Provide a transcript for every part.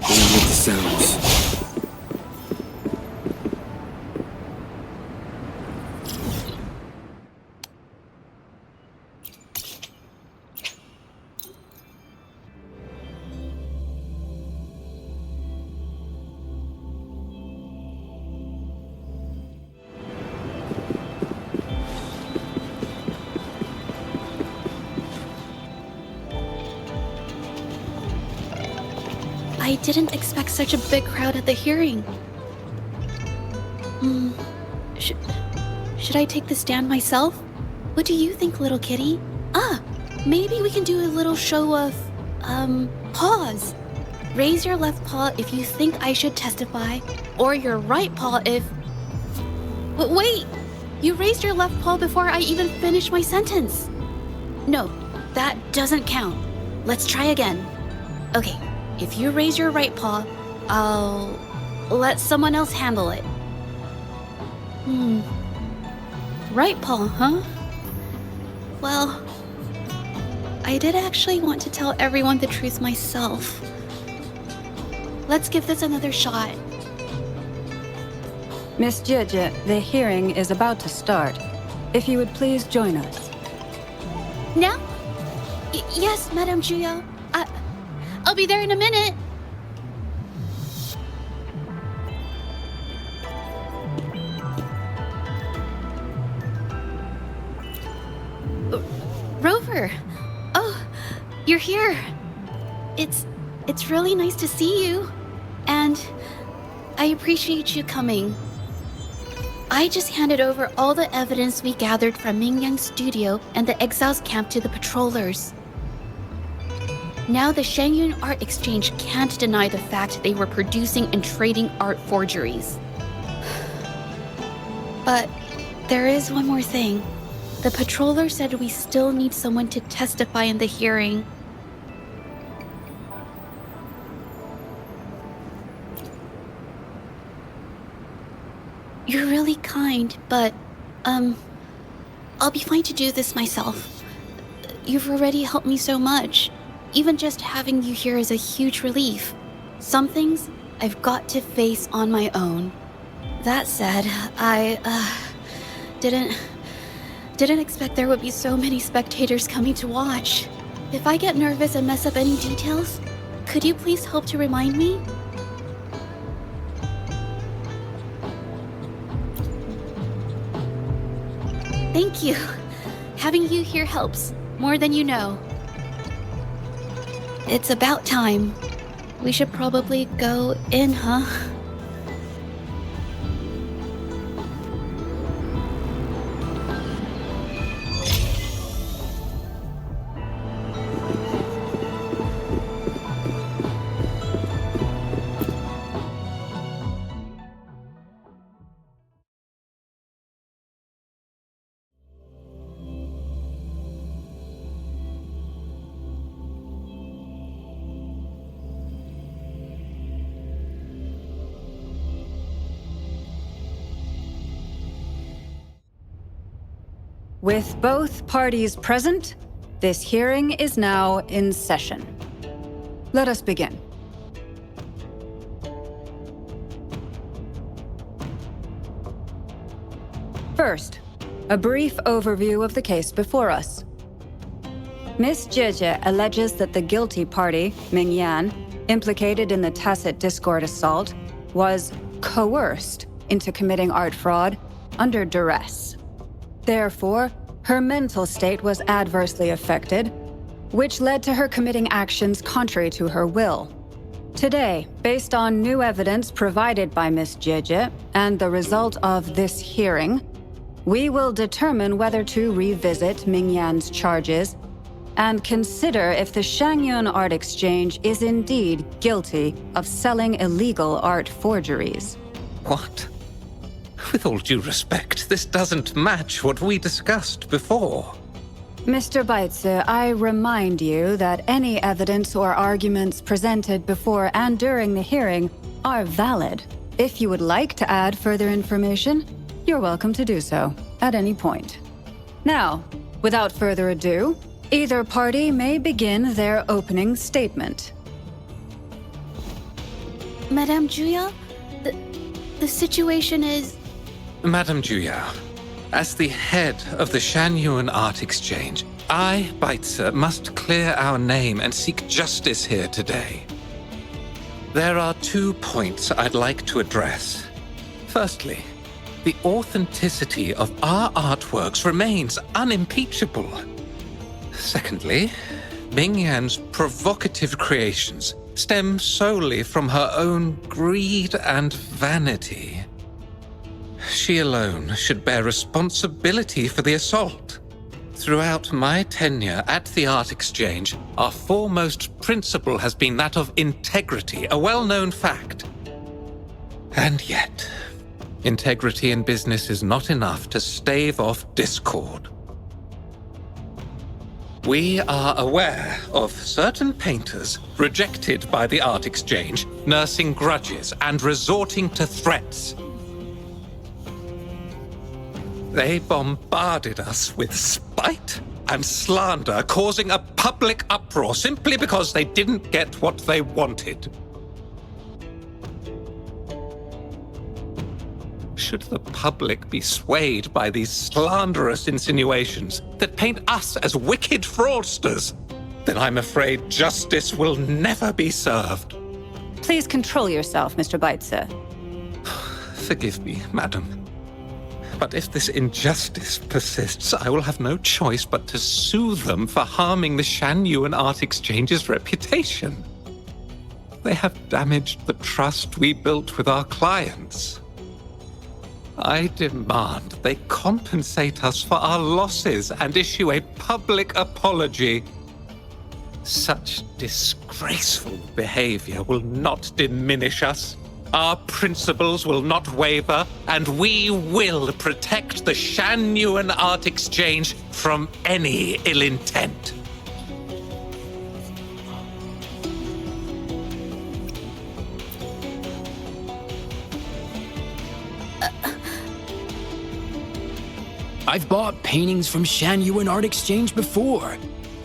With the sounds. I didn't expect such a big crowd at the hearing. Should I take the stand myself? What do you think, little kitty? Maybe we can do a little show of, paws. Raise your left paw if you think I should testify, or your right paw if... Wait! You raised your left paw before I even finished my sentence. No, that doesn't count. Let's try again. Okay. If you raise your right paw, I'll let someone else handle it. Right paw, huh? Well, I did actually want to tell everyone the truth myself. Let's give this another shot. Miss Zhezhi, the hearing is about to start. If you would please join us. Now? Yes, Madame Juyo. I'll be there in a minute. Rover. Oh, you're here. It's really nice to see you. And I appreciate you coming. I just handed over all the evidence we gathered from Mingyang's studio and the exiles camp to the patrollers. Now the Shangyun Art Exchange can't deny the fact they were producing and trading art forgeries. But there is one more thing. The patroller said we still need someone to testify in the hearing. You're really kind, but, I'll be fine to do this myself. You've already helped me so much. Even just having you here is a huge relief. Some things I've got to face on my own. That said, I, didn't expect there would be so many spectators coming to watch. If I get nervous and mess up any details, could you please help to remind me? Thank you. Having you here helps, more than you know. It's about time. We should probably go in, huh? With both parties present, this hearing is now in session. Let us begin. First, a brief overview of the case before us. Miss Zhezhi alleges that the guilty party, Mingyan, implicated in the tacit discord assault, was coerced into committing art fraud under duress. Therefore, her mental state was adversely affected, which led to her committing actions contrary to her will. Today, based on new evidence provided by Miss Zhezhi and the result of this hearing, we will determine whether to revisit Mingyan's charges and consider if the Shangyun Art Exchange is indeed guilty of selling illegal art forgeries. What? With all due respect, this doesn't match what we discussed before. Mr. Baitsu, I remind you that any evidence or arguments presented before and during the hearing are valid. If you would like to add further information, you're welcome to do so at any point. Now, without further ado, either party may begin their opening statement. Madame Juya, the situation is... Madame Juyao, as the head of the Shanyuan Art Exchange, I, Baitse, must clear our name and seek justice here today. There are 2 points I'd like to address. Firstly, the authenticity of our artworks remains unimpeachable. Secondly, Mingyan's provocative creations stem solely from her own greed and vanity. She alone should bear responsibility for the assault. Throughout my tenure at the Art Exchange, our foremost principle has been that of integrity, a well-known fact. And yet, integrity in business is not enough to stave off discord. We are aware of certain painters rejected by the Art Exchange, nursing grudges and resorting to threats. They bombarded us with spite and slander, causing a public uproar simply because they didn't get what they wanted. Should the public be swayed by these slanderous insinuations that paint us as wicked fraudsters, then I'm afraid justice will never be served. Please control yourself, Mr. Baitse. Forgive me, madam. But if this injustice persists, I will have no choice but to sue them for harming the Shanyuan Art Exchange's reputation. They have damaged the trust we built with our clients. I demand they compensate us for our losses and issue a public apology. Such disgraceful behavior will not diminish us. Our principles will not waver, and we will protect the Shanyuan Art Exchange from any ill intent. I've bought paintings from Shanyuan Art Exchange before.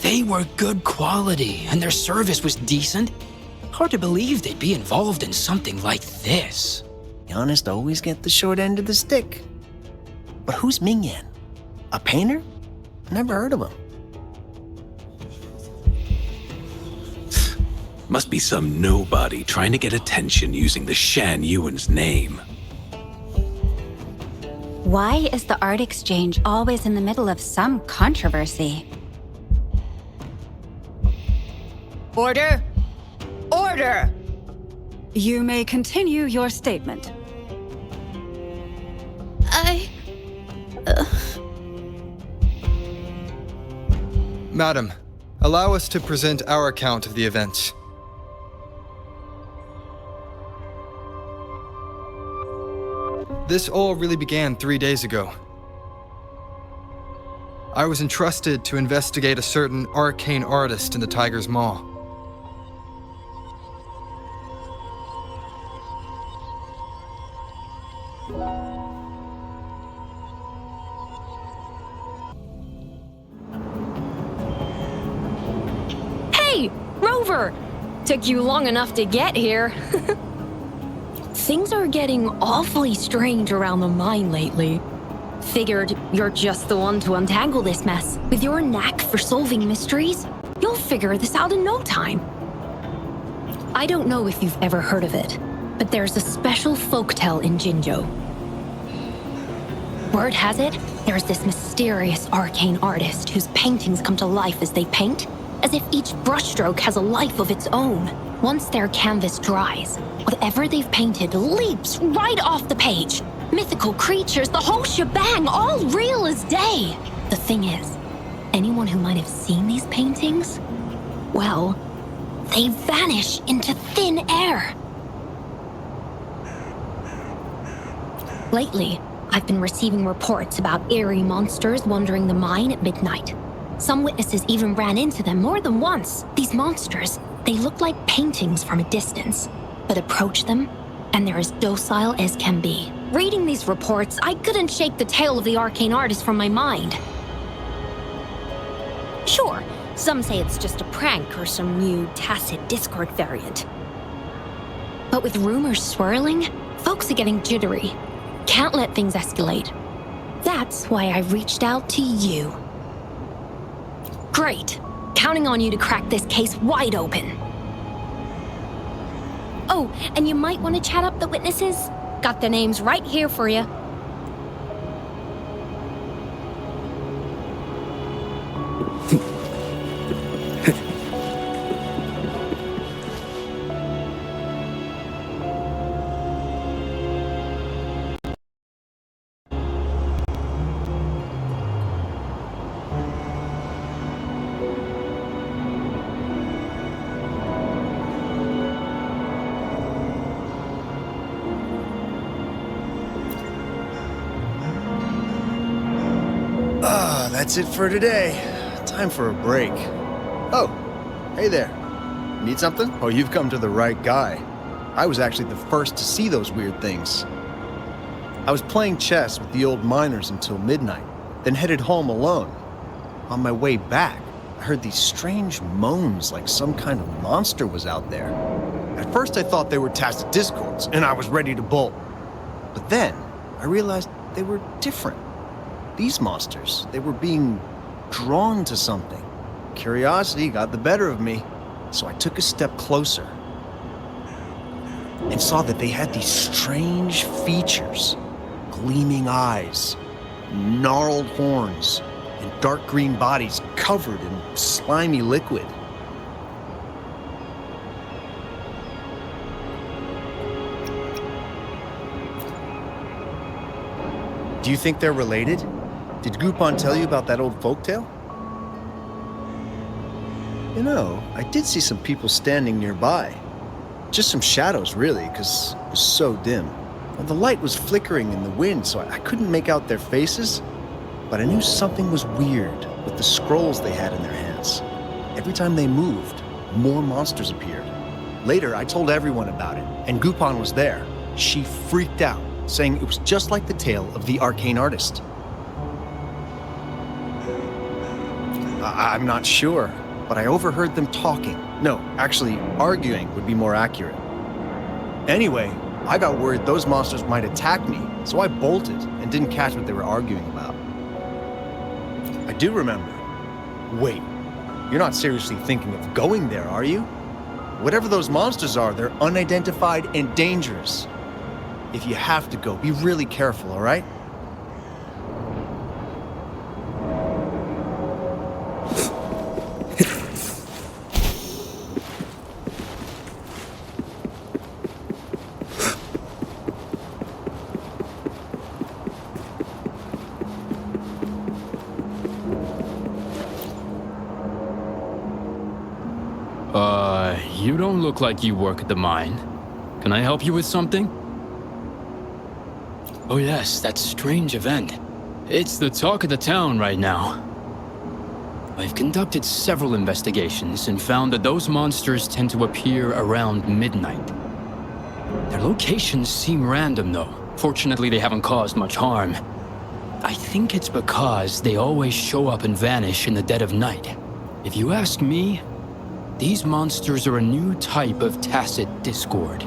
They were good quality, and their service was decent. Hard to believe they'd be involved in something like this. The honest always get the short end of the stick. But who's Mingyan? A painter? Never heard of him. Must be some nobody trying to get attention using the Shanyuan's name. Why is the Art Exchange always in the middle of some controversy? Order! Order! You may continue your statement. Madam, allow us to present our account of the events. This all really began 3 days ago. I was entrusted to investigate a certain arcane artist in the Tiger's Maw. Hey, Rover! Took you long enough to get here. Things are getting awfully strange around the mine lately. Figured you're just the one to untangle this mess. With your knack for solving mysteries, you'll figure this out in no time. I don't know if you've ever heard of it, but there's a special folktale in Jinzhou. Word has it, there's this mysterious arcane artist whose paintings come to life as they paint, as if each brushstroke has a life of its own. Once their canvas dries, whatever they've painted leaps right off the page. Mythical creatures, the whole shebang, all real as day. The thing is, anyone who might have seen these paintings, well, they vanish into thin air. Lately, I've been receiving reports about eerie monsters wandering the mine at midnight. Some witnesses even ran into them more than once. These monsters, they look like paintings from a distance, but approach them, and they're as docile as can be. Reading these reports, I couldn't shake the tale of the arcane artist from my mind. Sure, some say it's just a prank or some new tacit Discord variant. But with rumors swirling, folks are getting jittery. Can't let things escalate. That's why I reached out to you. Great. Counting on you to crack this case wide open. Oh, and you might want to chat up the witnesses. Got their names right here for you. That's it for today. Time for a break. Oh, hey there. Need something? Oh, you've come to the right guy. I was actually the first to see those weird things. I was playing chess with the old miners until midnight, then headed home alone. On my way back, I heard these strange moans like some kind of monster was out there. At first I thought they were tacit discords, and I was ready to bolt. But then, I realized they were different. These monsters, they were being drawn to something. Curiosity got the better of me, so I took a step closer and saw that they had these strange features. Gleaming eyes, gnarled horns, and dark green bodies covered in slimy liquid. Do you think they're related? Did Gupon tell you about that old folktale? You know, I did see some people standing nearby. Just some shadows, really, because it was so dim. Well, the light was flickering in the wind, so I couldn't make out their faces. But I knew something was weird with the scrolls they had in their hands. Every time they moved, more monsters appeared. Later, I told everyone about it, and Gupon was there. She freaked out, saying it was just like the tale of the arcane artist. I'm not sure, but I overheard them talking. No, actually, arguing would be more accurate. Anyway, I got worried those monsters might attack me, so I bolted and didn't catch what they were arguing about. I do remember. Wait, you're not seriously thinking of going there, are you? Whatever those monsters are, they're unidentified and dangerous. If you have to go, be really careful, all right? You don't look like you work at the mine. Can I help you with something? Oh yes, that strange event. It's the talk of the town right now. I've conducted several investigations and found that those monsters tend to appear around midnight. Their locations seem random though. Fortunately, they haven't caused much harm. I think it's because they always show up and vanish in the dead of night. If you ask me, these monsters are a new type of tacit discord.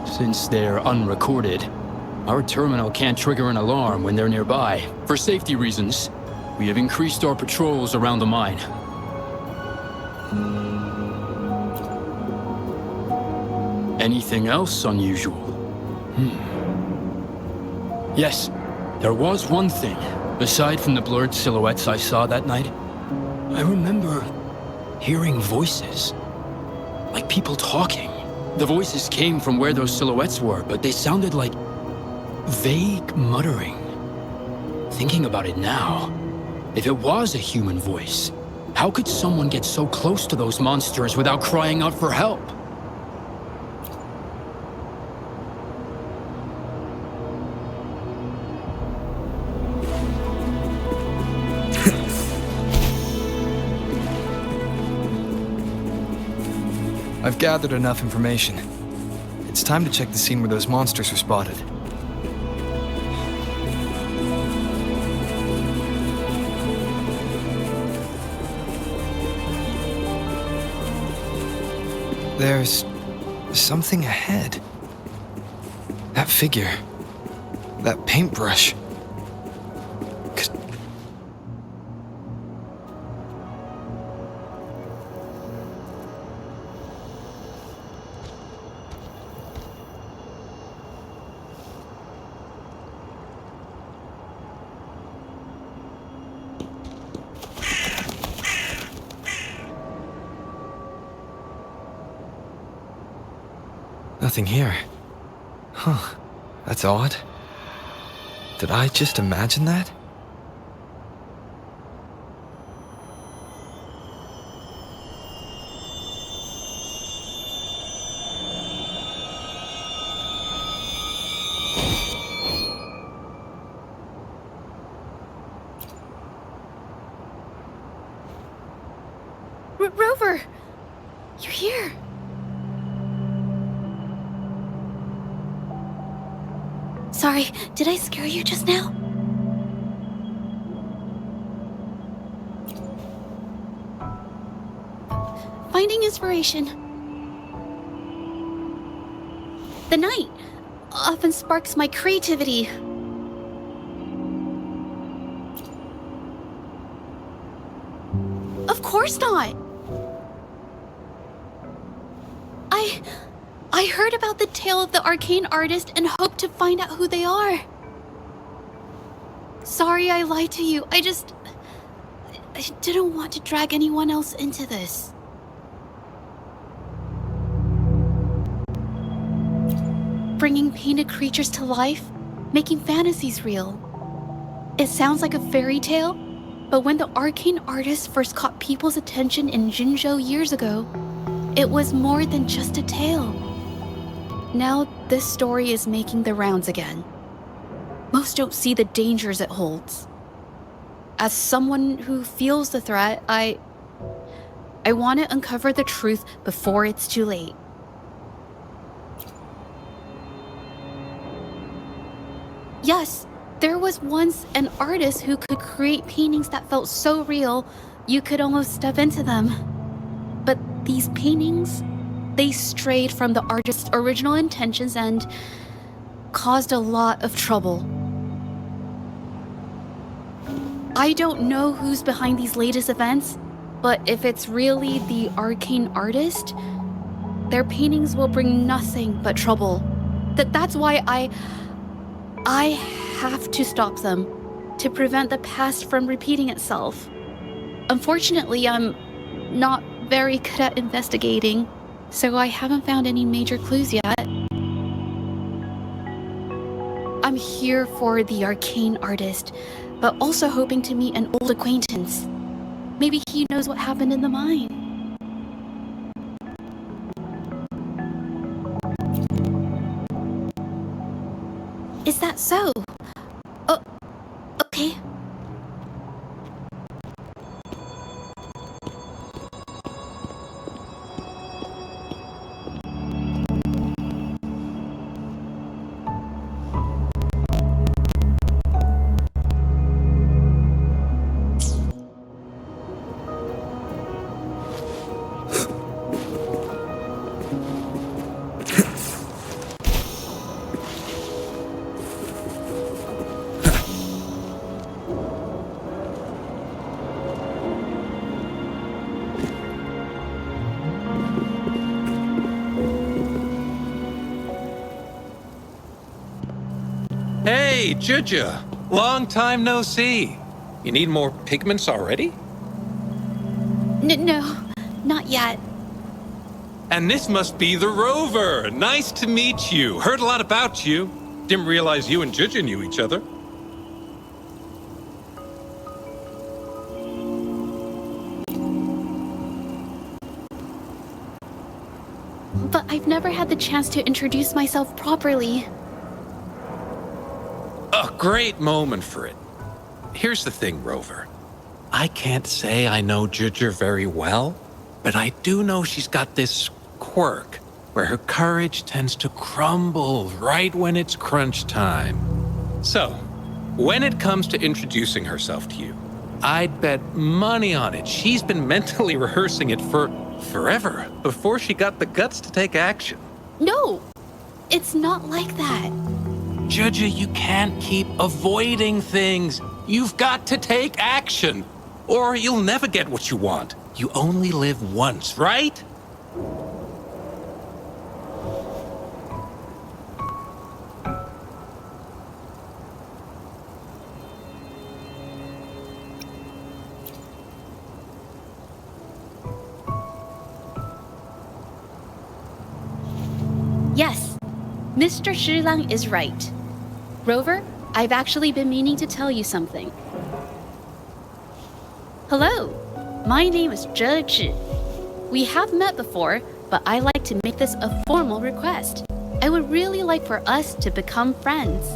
Since they're unrecorded, our terminal can't trigger an alarm when they're nearby. For safety reasons, we have increased our patrols around the mine. Anything else unusual? Yes, there was one thing. Aside from the blurred silhouettes I saw that night, I remember hearing voices. Like people talking. The voices came from where those silhouettes were, but they sounded like vague muttering. Thinking about it now, if it was a human voice, how could someone get so close to those monsters without crying out for help? I've gathered enough information. It's time to check the scene where those monsters were spotted. There's something ahead. That figure. That paintbrush. Nothing here. Huh. That's odd. Did I just imagine that? Rover! You're here! Sorry, did I scare you just now? Finding inspiration. The night often sparks my creativity. Of course not! I heard about the tale of the arcane artist and hoped to find out who they are. Sorry I lied to you. I didn't want to drag anyone else into this. Bringing painted creatures to life, making fantasies real. It sounds like a fairy tale, but when the arcane artist first caught people's attention in Jinzhou years ago, it was more than just a tale. Now, this story is making the rounds again. Most don't see the dangers it holds. As someone who feels the threat, I want to uncover the truth before it's too late. Yes, there was once an artist who could create paintings that felt so real, you could almost step into them. But these paintings, they strayed from the artist's original intentions and caused a lot of trouble. I don't know who's behind these latest events, but if it's really the arcane artist, their paintings will bring nothing but trouble. That's why I have to stop them, to prevent the past from repeating itself. Unfortunately, I'm not very good at investigating, so I haven't found any major clues yet. I'm here for the arcane artist, but also hoping to meet an old acquaintance. Maybe he knows what happened in the mine. Is that so? Okay. Hey, Zhezhi! Long time no see. You need more pigments already? No, not yet. And this must be the Rover. Nice to meet you. Heard a lot about you. Didn't realize you and Zhezhi knew each other. But I've never had the chance to introduce myself properly. A great moment for it. Here's the thing, Rover. I can't say I know Zhezhi very well, but I do know she's got this quirk where her courage tends to crumble right when it's crunch time. So, when it comes to introducing herself to you, I'd bet money on it she's been mentally rehearsing it for forever before she got the guts to take action. No, it's not like that. Zhezhi, you can't keep avoiding things. You've got to take action, or you'll never get what you want. You only live once, right? Yes, Mr. Shilang is right. Rover, I've actually been meaning to tell you something. Hello, my name is Zhezhi. We have met before, but I like to make this a formal request. I would really like for us to become friends.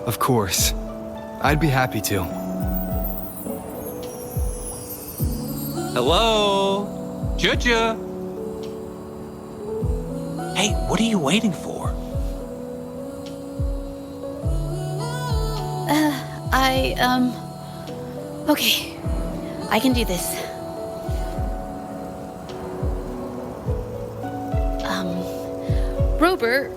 Of course. I'd be happy to. Hello? Zhezhi? Hey, what are you waiting for? Okay. I can do this. Robert.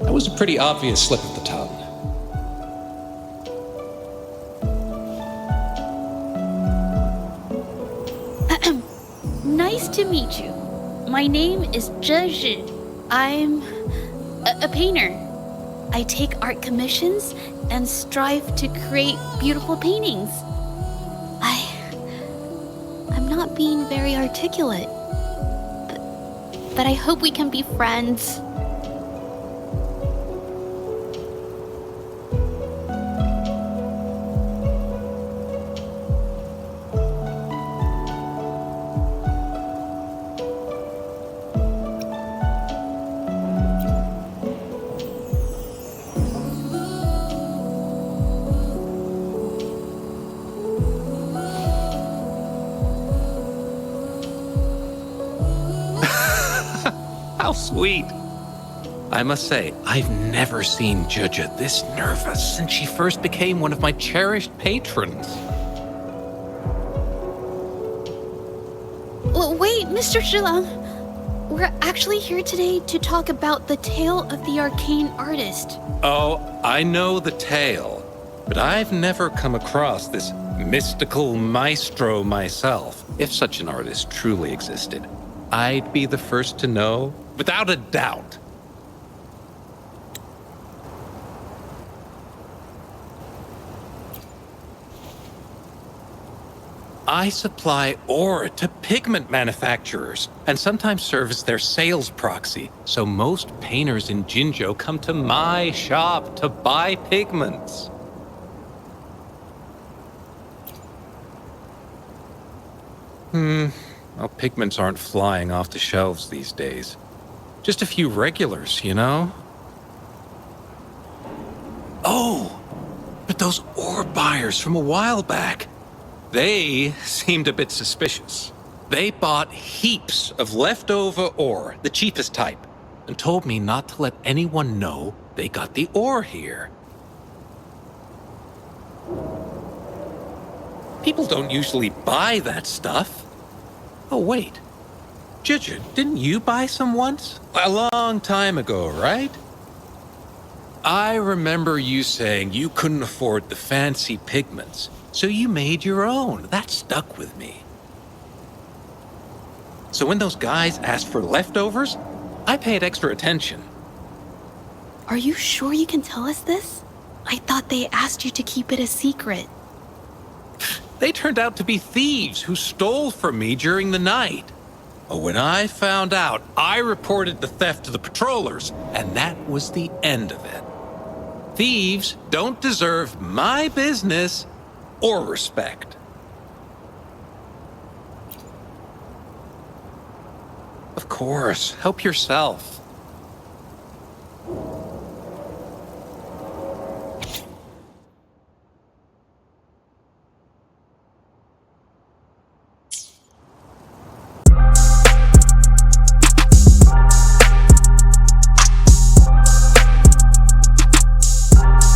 That was a pretty obvious slip of the tongue. Nice to meet you. My name is Zhezhi. I'm a painter. I take art commissions and strive to create beautiful paintings. I'm not being very articulate, but I hope we can be friends. How sweet. I must say, I've never seen Zhezhi this nervous since she first became one of my cherished patrons. Well, wait, Mr. Shilang. We're actually here today to talk about the tale of the arcane artist. Oh, I know the tale, but I've never come across this mystical maestro myself. If such an artist truly existed, I'd be the first to know, without a doubt. I supply ore to pigment manufacturers and sometimes serve as their sales proxy, so most painters in Jinzhou come to my shop to buy pigments. Well, pigments aren't flying off the shelves these days. Just a few regulars, you know? Oh, but those ore buyers from a while back, they seemed a bit suspicious. They bought heaps of leftover ore, the cheapest type, and told me not to let anyone know they got the ore here. People don't usually buy that stuff. Oh, wait. Zhezhi, didn't you buy some once? A long time ago, right? I remember you saying you couldn't afford the fancy pigments, so you made your own. That stuck with me. So when those guys asked for leftovers, I paid extra attention. Are you sure you can tell us this? I thought they asked you to keep it a secret. They turned out to be thieves who stole from me during the night. But when I found out, I reported the theft to the patrollers, and that was the end of it. Thieves don't deserve my business or respect. Of course, help yourself.